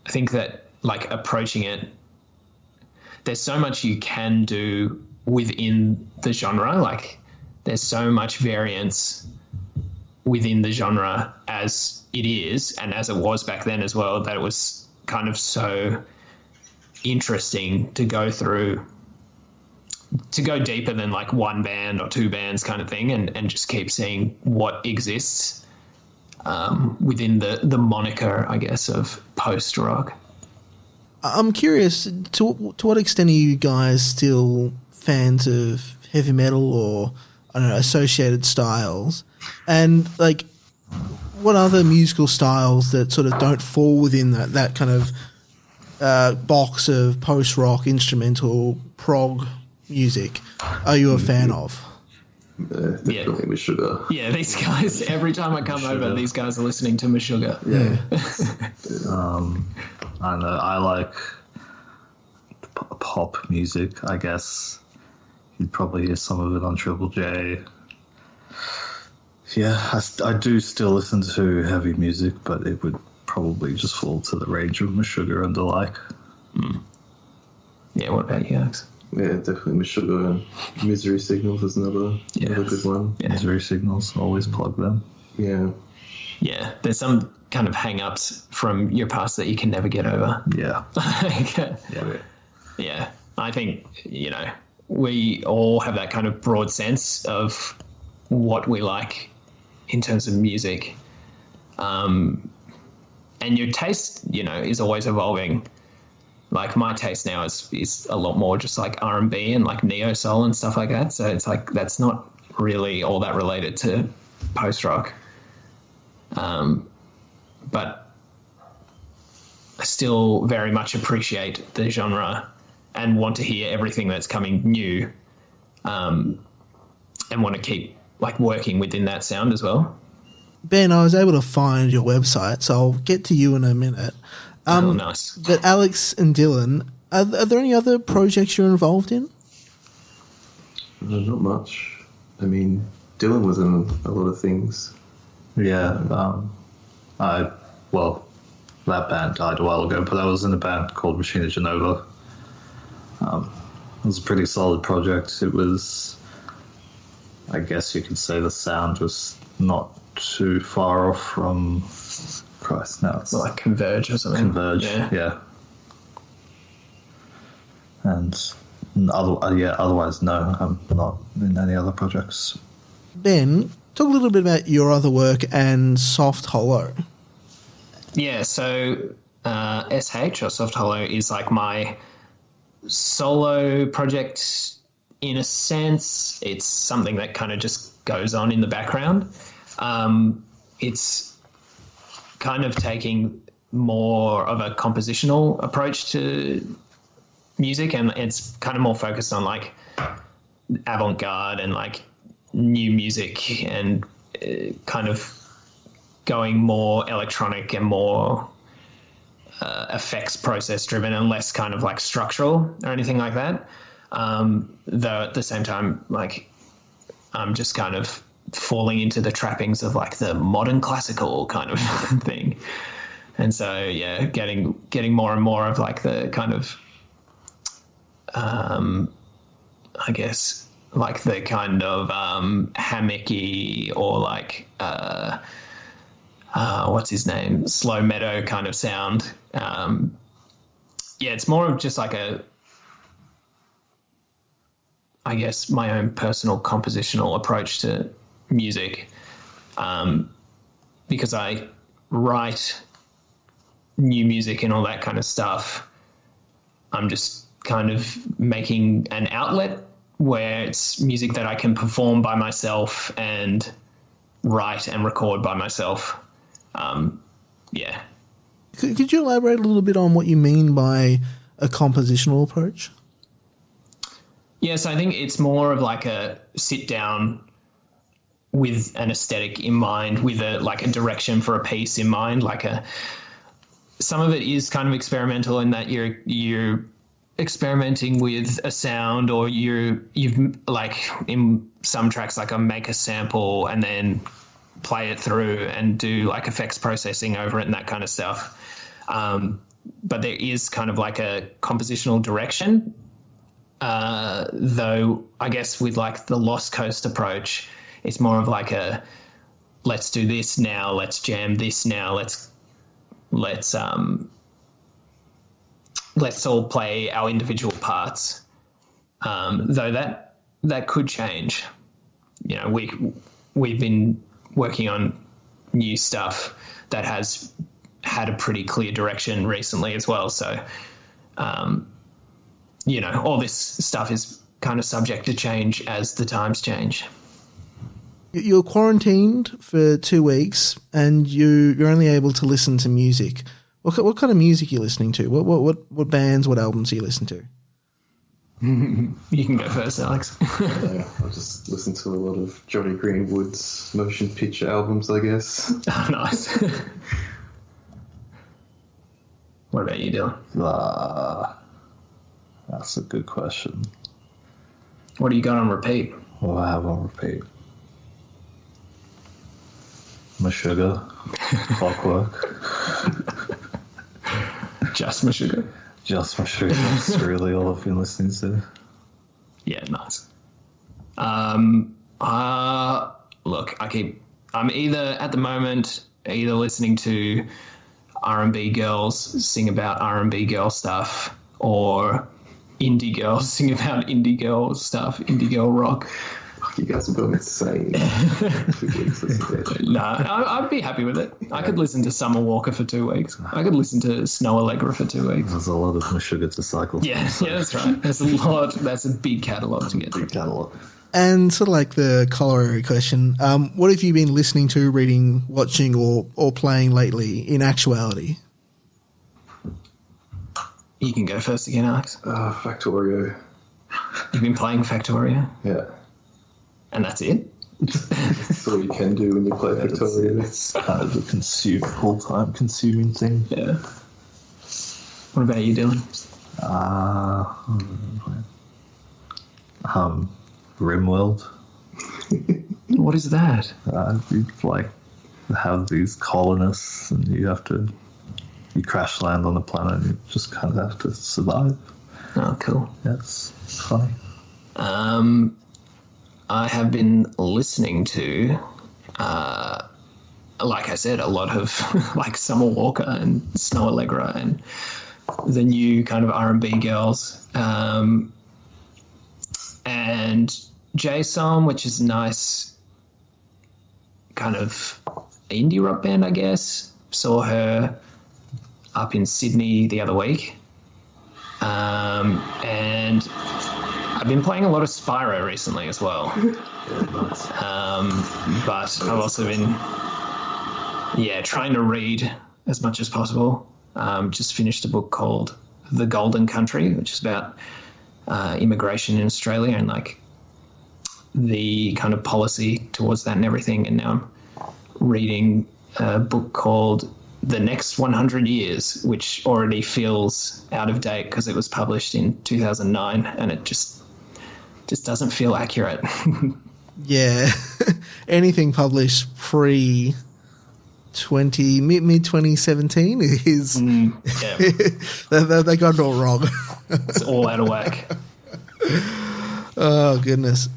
think that like approaching it, there's so much you can do within the genre. Like, there's so much variance within the genre as it is, and as it was back then as well, that it was kind of so interesting to go through, to go deeper than like one band or two bands kind of thing, and just keep seeing what exists within the moniker, I guess, of post-rock. I'm curious, to what extent are you guys still fans of heavy metal or, I don't know, associated styles? And, like, what other musical styles that sort of don't fall within that kind of box of post-rock, instrumental, prog music are you a fan of? Definitely Meshuggah. Yeah, these guys, every time I come over, these guys are listening to Meshuggah. Yeah. I know, I like pop music, I guess. You'd probably hear some of it on Triple J. Yeah, I do still listen to heavy music, but it would probably just fall to the range of Meshuggah and the like. Yeah, what about you, Alex? Yeah, definitely Meshuggah, and Misery Signals is another good one. Yeah. Misery Signals, always plug them. Yeah. Yeah, there's some kind of hang-ups from your past that you can never get over. Yeah. Yeah, I think, we all have that kind of broad sense of what we like in terms of music. And your taste, is always evolving. Like, my taste now is a lot more just like R&B and like neo soul and stuff like that. So it's like, that's not really all that related to post-rock. But I still very much appreciate the genre and want to hear everything that's coming new, and want to keep like working within that sound as well. Ben, I was able to find your website, so I'll get to you in a minute. Nice. But Alex and Dylan, are there any other projects you're involved in? No, not much. I mean, Dylan was in a lot of things. Yeah, that band died a while ago, but I was in a band called Machina Genova. It was a pretty solid project. It was, I guess you could say the sound was not too far off from Christ. No, it's Like Converge or something. Converge, yeah. And otherwise, no, I'm not in any other projects. Ben, talk a little bit about your other work and Soft Hollow. Yeah, so SH or Soft Hollow is like my solo project in a sense. It's something that kind of just goes on in the background. It's kind of taking more of a compositional approach to music, and it's kind of more focused on like avant-garde and like new music, and kind of going more electronic and more effects process driven and less kind of like structural or anything like that. Though at the same time, like I'm just kind of falling into the trappings of like the modern classical kind of thing. And so, yeah, getting more and more of like the kind of, I guess, like the kind of hammocky or like, what's his name? Slow meadow kind of sound. Yeah, it's more of just like I guess, my own personal compositional approach to music, because I write new music and all that kind of stuff. I'm just kind of making an outlet where it's music that I can perform by myself and write and record by myself. Yeah. Could you elaborate a little bit on what you mean by a compositional approach? Yes, I think it's more of like a sit down with an aesthetic in mind, with a direction for a piece in mind. Some of it is kind of experimental in that you're experimenting with a sound, or you've like in some tracks, like I make a sample and then play it through and do like effects processing over it and that kind of stuff. But there is kind of like a compositional direction. Though I guess with like the Lost Coast approach, it's more of like a let's do this now, let's jam this now, let's all play our individual parts. Though that could change. You know, we've been working on new stuff that has had a pretty clear direction recently as well. So, you know, all this stuff is kind of subject to change as the times change. You're quarantined for 2 weeks and you're only able to listen to music. What kind of music are you listening to? What bands, what albums are you listening to? You can go first, Alex. I just listen to a lot of Johnny Greenwood's motion picture albums, I guess. Oh, nice. What about you, Dylan? That's a good question. What do you got on repeat? What do I have on repeat? My Sugar, Clockwork. Just My Sugar? Just My Sugar. That's really all I've been listening to. Yeah, nice. Look, I'm at the moment listening to R&B girls sing about R&B girl stuff, or indie girls sing about indie girl stuff, indie girl rock. You guys have got insane. 2 weeks. No, I'd be happy with it. I could listen to Summer Walker for 2 weeks. I could listen to Snow Allegra for 2 weeks. There's a lot of My Sugar to cycle. Yeah, that's right. That's a lot. That's a big catalogue to get through. Big catalogue. And sort of like the corollary question, what have you been listening to, reading, watching, or playing lately in actuality? You can go first again, Alex. Factorio. You've been playing Factorio? Yeah. And that's it? That's all you can do when you play Factorio. It's kind of a full-time consuming thing. Yeah. What about you, Dylan? RimWorld. What is that? You like have these colonists, and you crash land on the planet, and you just kind of have to survive. Oh, cool. That's funny. I have been listening to, like I said, a lot of like Summer Walker and Snow Allegra and the new kind of R&B girls, and JSOM, which is a nice kind of indie rock band, I guess. Saw her up in Sydney the other week, and I've been playing a lot of Spyro recently as well. But I've also been, trying to read as much as possible. Just finished a book called The Golden Country, which is about immigration in Australia and like the kind of policy towards that and everything. And now I'm reading a book called The Next 100 Years, which already feels out of date because it was published in 2009 and it just doesn't feel accurate. Yeah. Anything published mid 2017 is they got it all wrong. It's all out of whack. Oh goodness.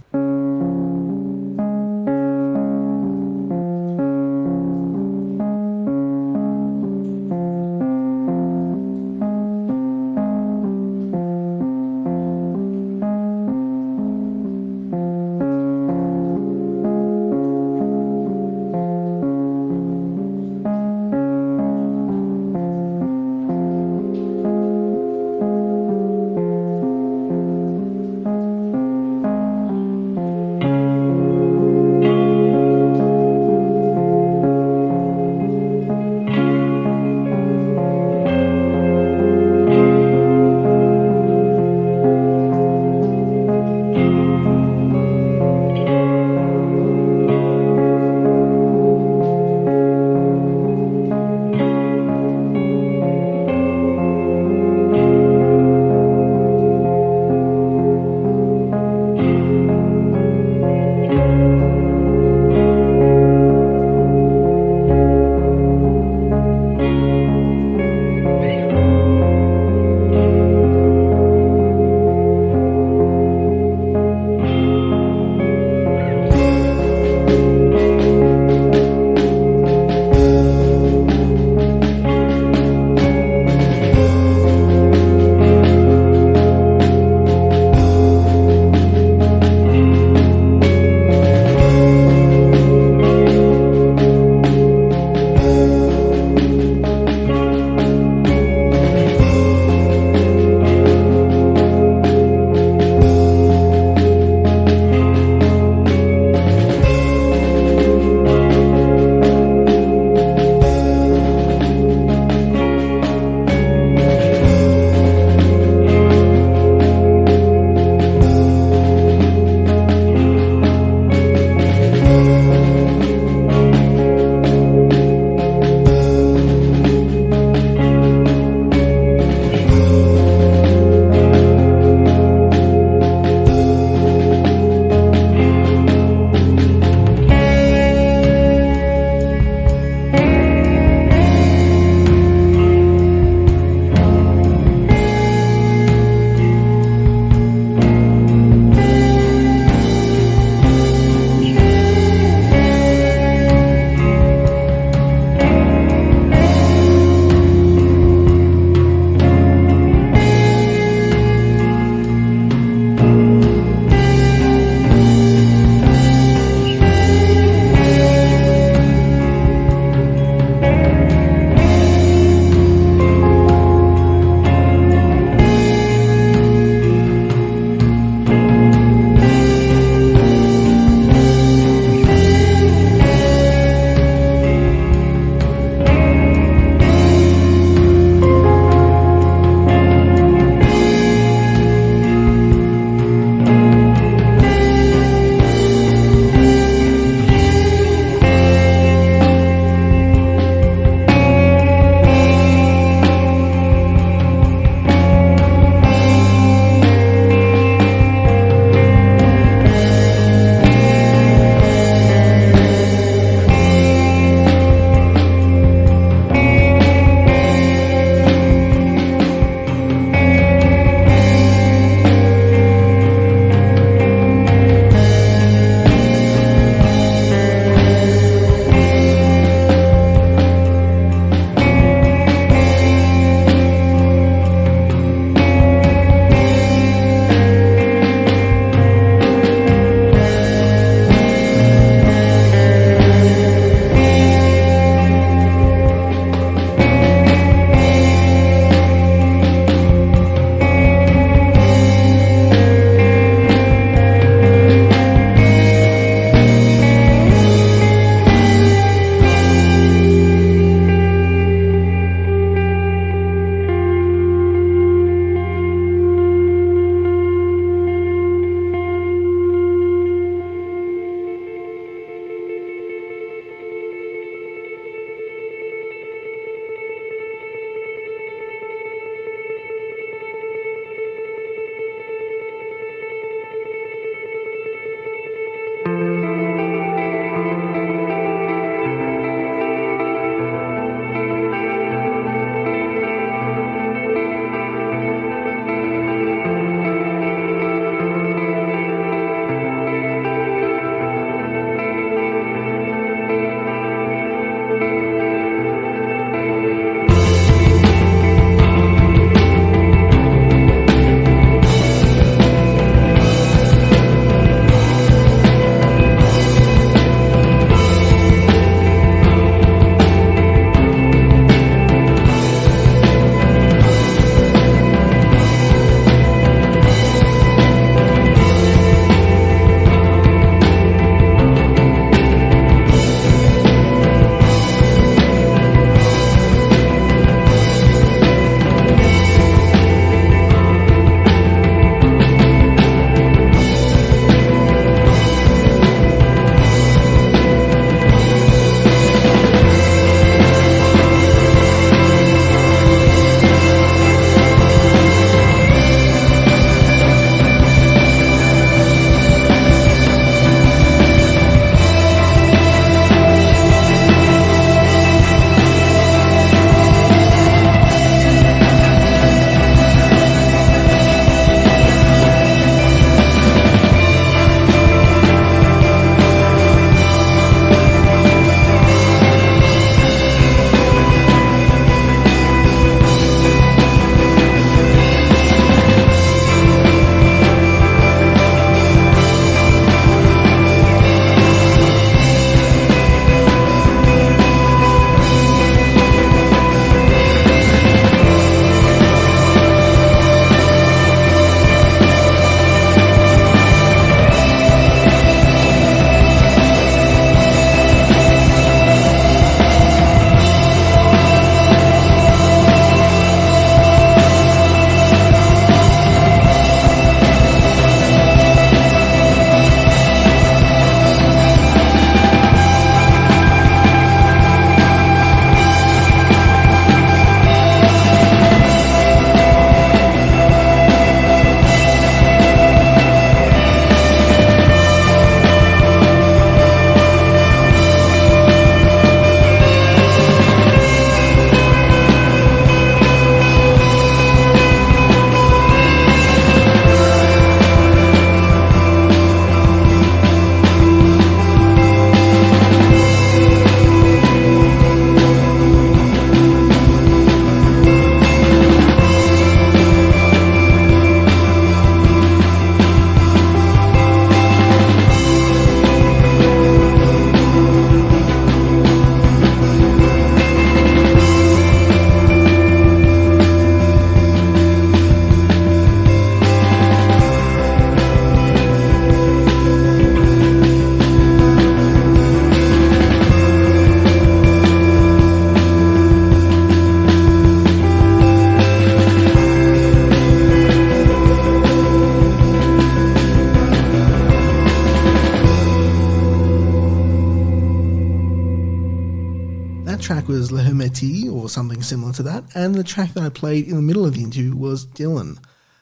track was Le Hermétie, or something similar to that, and the track that I played in the middle of the interview was Dylan.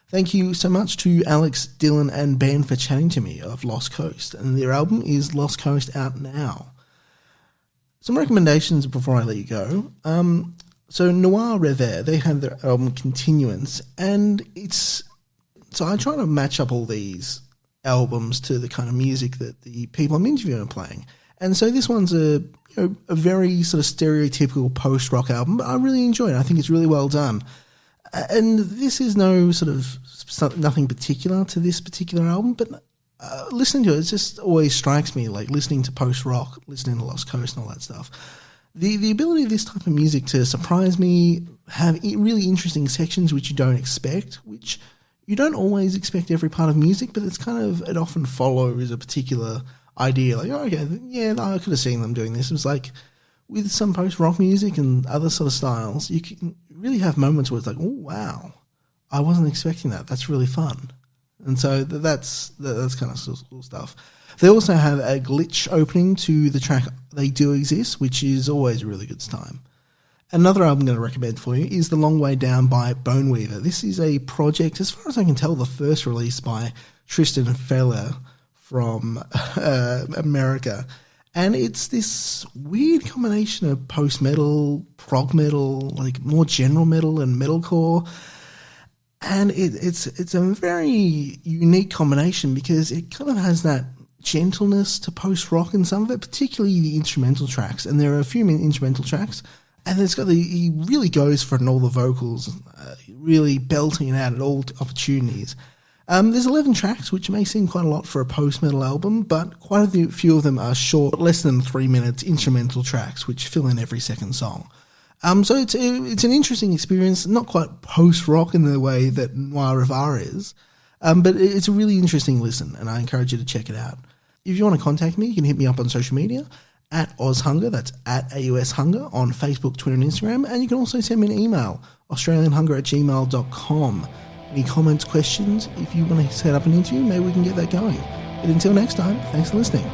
Thank you so much to Alex, Dylan, and Ben for chatting to me of Lost Coast, and their album is Lost Coast out now. Some recommendations before I let you go. So Noir, Reva, they had their album Continuance, and so I try to match up all these albums to the kind of music that the people I'm interviewing are playing. And so this one's a very sort of stereotypical post-rock album, but I really enjoy it. I think it's really well done. And this is no sort of nothing particular to this particular album, but listening to it just always strikes me, like listening to post-rock, listening to Lost Coast and all that stuff. The ability of this type of music to surprise me, have really interesting sections which you don't expect, which you don't always expect every part of music, but it often follows a particular idea. Like, oh, okay, yeah, I could have seen them doing this. It was like with some post-rock music and other sort of styles, you can really have moments where it's like, oh, wow, I wasn't expecting that. That's really fun. And so that's kind of cool stuff. They also have a glitch opening to the track They Do Exist, which is always a really good time. Another album I'm going to recommend for you is The Long Way Down by Boneweaver. This is a project, as far as I can tell, the first release by Tristan Feller from America. And it's this weird combination of post-metal, prog metal, like more general metal and metalcore. And it's a very unique combination because it kind of has that gentleness to post-rock in some of it, particularly the instrumental tracks. And there are a few instrumental tracks, and he really goes for it in all the vocals, really belting it out at all opportunities. There's 11 tracks, which may seem quite a lot for a post-metal album, but quite a few of them are short, less than 3 minutes instrumental tracks, which fill in every second song. So it's an interesting experience, not quite post-rock in the way that Noir Reva is, but it's a really interesting listen, and I encourage you to check it out. If you want to contact me, you can hit me up on social media, at AusHunger, that's at AUSHunger, on Facebook, Twitter and Instagram, and you can also send me an email, australianhunger@gmail.com. Any comments, questions, if you want to set up an interview, maybe we can get that going. But until next time, thanks for listening.